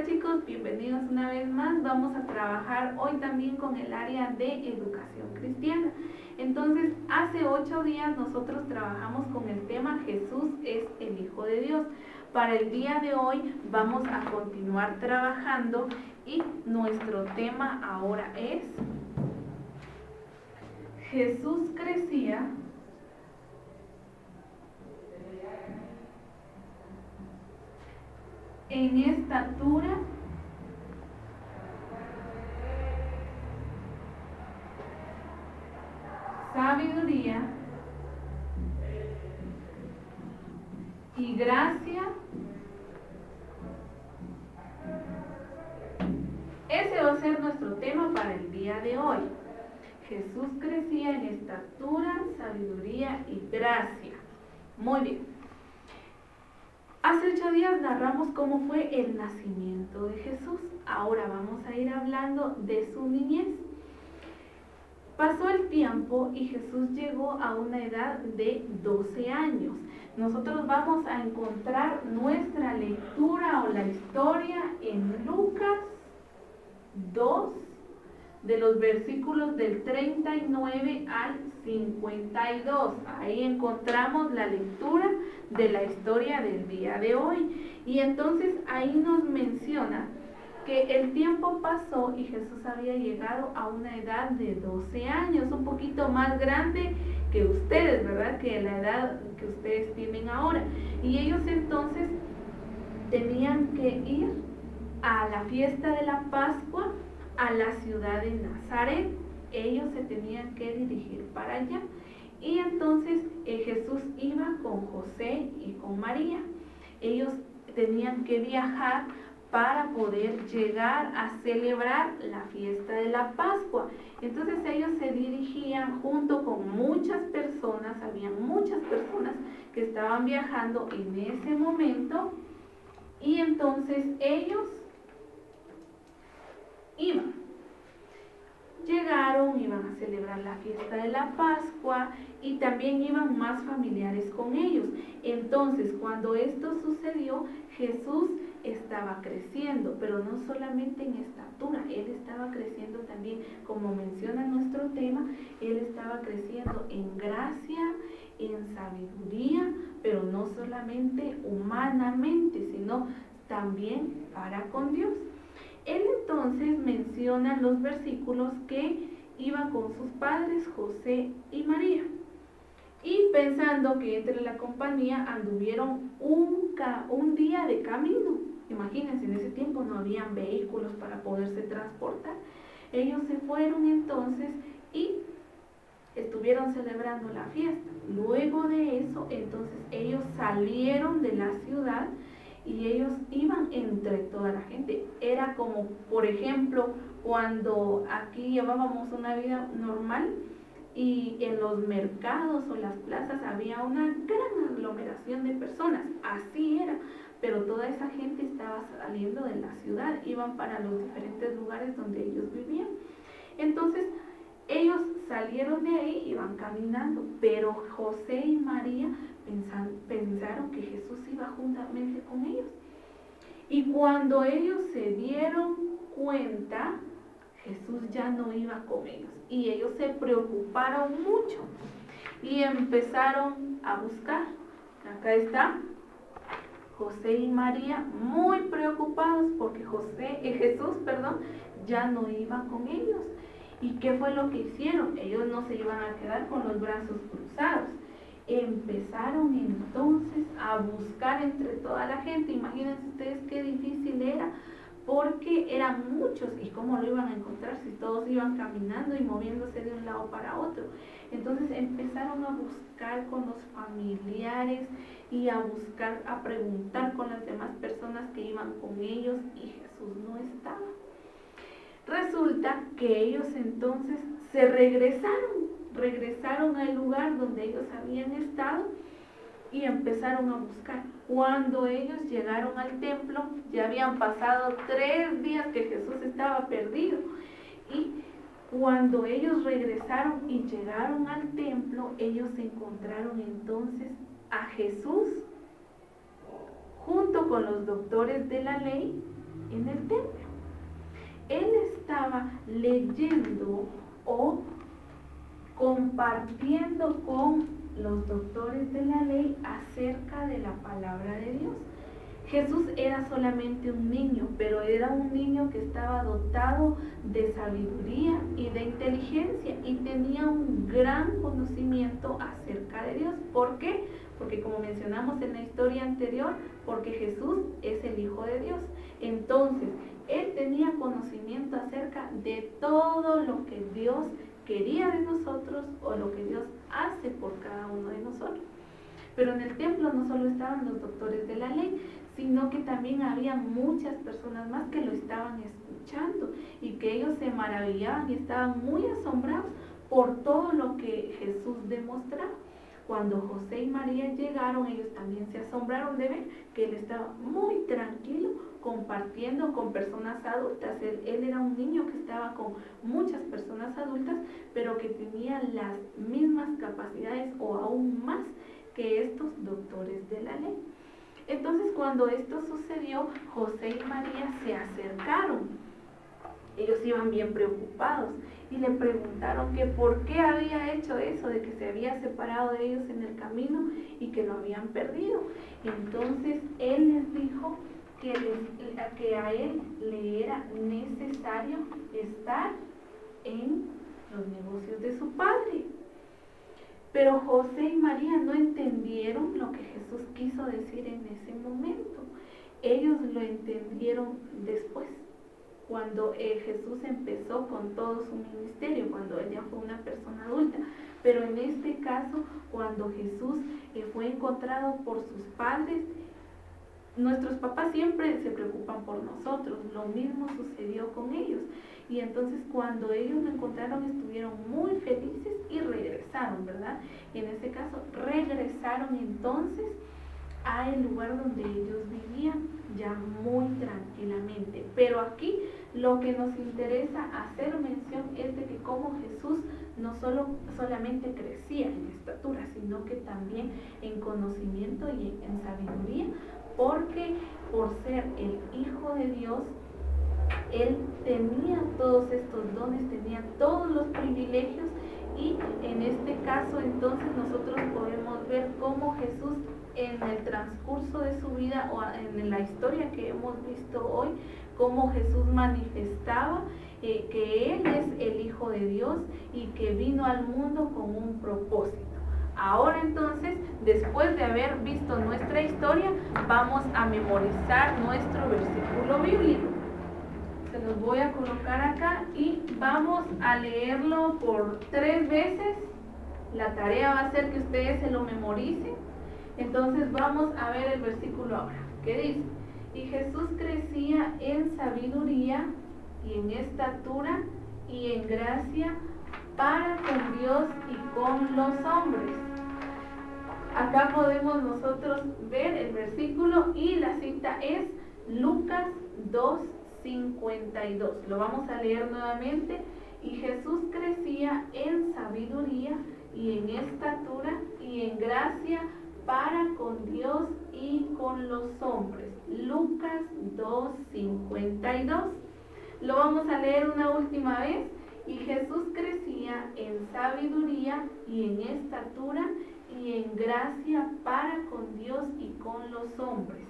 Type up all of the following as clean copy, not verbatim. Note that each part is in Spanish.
Hola chicos, bienvenidos una vez más. Vamos a trabajar hoy también con el área de educación cristiana. Entonces, hace 8 días nosotros trabajamos con el tema Jesús es el Hijo de Dios. Para el día de hoy vamos a continuar trabajando y nuestro tema ahora es Jesús crecía en estatura, sabiduría y gracia. Ese va a ser nuestro tema para el día de hoy. Jesús crecía en estatura, sabiduría y gracia. Muy bien. Hace 8 días narramos cómo fue el nacimiento de Jesús. Ahora vamos a ir hablando de su niñez. Pasó el tiempo y Jesús llegó a una edad de 12 años. Nosotros vamos a encontrar nuestra lectura o la historia en Lucas 2, de los versículos del 39 al 52. Ahí encontramos la lectura de la historia del día de hoy. Y entonces ahí nos menciona que el tiempo pasó y Jesús había llegado a una edad de 12 años, un poquito más grande que ustedes, ¿verdad? Que la edad que ustedes tienen ahora. Y ellos entonces tenían que ir a la fiesta de la Pascua a la ciudad de Nazaret. Ellos se tenían que dirigir para allá. Y entonces Jesús iba con José y con María. Ellos tenían que viajar para poder llegar a celebrar la fiesta de la Pascua. Entonces ellos se dirigían junto con muchas personas, habían muchas personas que estaban viajando en ese momento, y entonces ellos iban a celebrar la fiesta de la Pascua y también iban más familiares con ellos. Entonces, cuando esto sucedió, Jesús estaba creciendo, pero no solamente en estatura, Él estaba creciendo también, como menciona nuestro tema, Él estaba creciendo en gracia, en sabiduría, pero no solamente humanamente, sino también para con Dios. Él entonces menciona los versículos que iba con sus padres José y María, y pensando que entre la compañía anduvieron un día de camino. Imagínense, en ese tiempo no habían vehículos para poderse transportar. Ellos se fueron entonces y estuvieron celebrando la fiesta. Luego de eso, entonces ellos salieron de la ciudad y ellos iban entre toda la gente. Era como, por ejemplo, cuando aquí llevábamos una vida normal y en los mercados o las plazas había una gran aglomeración de personas. Así era, pero toda esa gente estaba saliendo de la ciudad, iban para los diferentes lugares donde ellos vivían. Entonces ellos salieron de ahí, iban caminando, pero José y María pensaron que Jesús iba juntamente con ellos. Y cuando ellos se dieron cuenta, Jesús ya no iba con ellos. Y ellos se preocuparon mucho y empezaron a buscar. Acá está José y María muy preocupados porque Jesús ya no iba con ellos. ¿Y qué fue lo que hicieron? Ellos no se iban a quedar con los brazos cruzados. Empezaron entonces a buscar entre toda la gente. Imagínense ustedes qué difícil era, porque eran muchos, y cómo lo iban a encontrar si todos iban caminando y moviéndose de un lado para otro. Entonces empezaron a buscar con los familiares y a preguntar con las demás personas que iban con ellos, y Jesús no estaba. Resulta que ellos entonces se regresaron al lugar donde ellos habían estado y empezaron a buscar. Cuando ellos llegaron al templo, ya habían pasado 3 días que Jesús estaba perdido. Y cuando ellos regresaron y llegaron al templo, ellos encontraron entonces a Jesús junto con los doctores de la ley en el templo. Él estaba leyendo o compartiendo con los doctores de la ley acerca de la palabra de Dios. Jesús era solamente un niño, pero era un niño que estaba dotado de sabiduría y de inteligencia y tenía un gran conocimiento acerca de Dios. ¿Por qué? Porque como mencionamos en la historia anterior, porque Jesús es el Hijo de Dios. Entonces, él tenía conocimiento acerca de todo lo que Dios quería de nosotros o lo que Dios hace por cada uno de nosotros. Pero en el templo no solo estaban los doctores de la ley, sino que también había muchas personas más que lo estaban escuchando y que ellos se maravillaban y estaban muy asombrados por todo lo que Jesús demostraba. Cuando José y María llegaron, ellos también se asombraron de ver que él estaba muy tranquilo compartiendo con personas adultas. Él era un niño que estaba con muchas personas adultas, pero que tenía las mismas capacidades o aún más que estos doctores de la ley. Entonces, cuando esto sucedió, José y María se acercaron. Ellos iban bien preocupados y le preguntaron que por qué había hecho eso, de que se había separado de ellos en el camino y que lo habían perdido. Entonces, él les dijo que a él le era necesario estar en los negocios de su padre. Pero José y María no entendieron lo que Jesús quiso decir en ese momento. Ellos lo entendieron después, cuando Jesús empezó con todo su ministerio, cuando él ya fue una persona adulta. Pero en este caso, cuando Jesús fue encontrado por sus padres, nuestros papás siempre se preocupan por nosotros, lo mismo sucedió con ellos. Y entonces cuando ellos lo encontraron estuvieron muy felices y regresaron, ¿verdad? Y en este caso regresaron entonces al lugar donde ellos vivían ya muy tranquilamente. Pero aquí lo que nos interesa hacer mención es de que como Jesús no solamente crecía en estatura, sino que también en conocimiento y en sabiduría, porque por ser el Hijo de Dios, él tenía todos estos dones, tenía todos los privilegios, y en este caso entonces nosotros podemos ver cómo Jesús en el transcurso de su vida o en la historia que hemos visto hoy, cómo Jesús manifestaba que Él es el Hijo de Dios y que vino al mundo con un propósito. Ahora entonces, después de haber visto nuestra historia, vamos a memorizar nuestro versículo bíblico. Se los voy a colocar acá y vamos a leerlo por 3 veces. La tarea va a ser que ustedes se lo memoricen. Entonces vamos a ver el versículo ahora, que dice: y Jesús crecía en sabiduría y en estatura y en gracia para con Dios y con los hombres. Acá podemos nosotros ver el versículo y la cita es Lucas 2:52. Lo vamos a leer nuevamente. Y Jesús crecía en sabiduría y en estatura y en gracia para con Dios y con los hombres. Lucas 2:52. Lo vamos a leer una última vez. Y Jesús crecía en sabiduría y en estatura y en gracia para con Dios y con los hombres.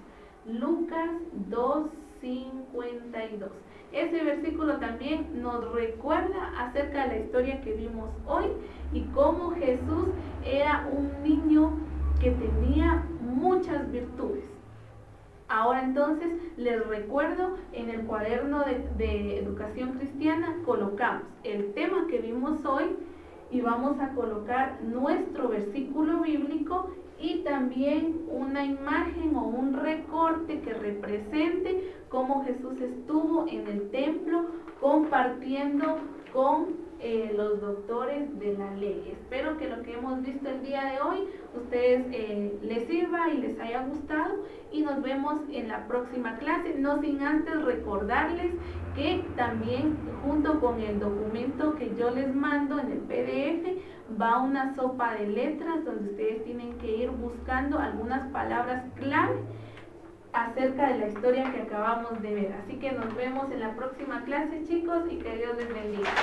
Lucas 2:52. Ese versículo también nos recuerda acerca de la historia que vimos hoy y cómo Jesús era un niño que tenía muchas virtudes. Ahora entonces les recuerdo, en el cuaderno de educación cristiana colocamos el tema que vimos hoy y vamos a colocar nuestro versículo bíblico y también una imagen o un recorte que represente cómo Jesús estuvo en el templo compartiendo con los doctores de la ley. Espero que lo que hemos visto el día de hoy ustedes les sirva y les haya gustado, y nos vemos en la próxima clase, no sin antes recordarles que también junto con el documento que yo les mando en el PDF va una sopa de letras donde ustedes tienen que ir buscando algunas palabras clave acerca de la historia que acabamos de ver. Así que nos vemos en la próxima clase, chicos, y que Dios les bendiga.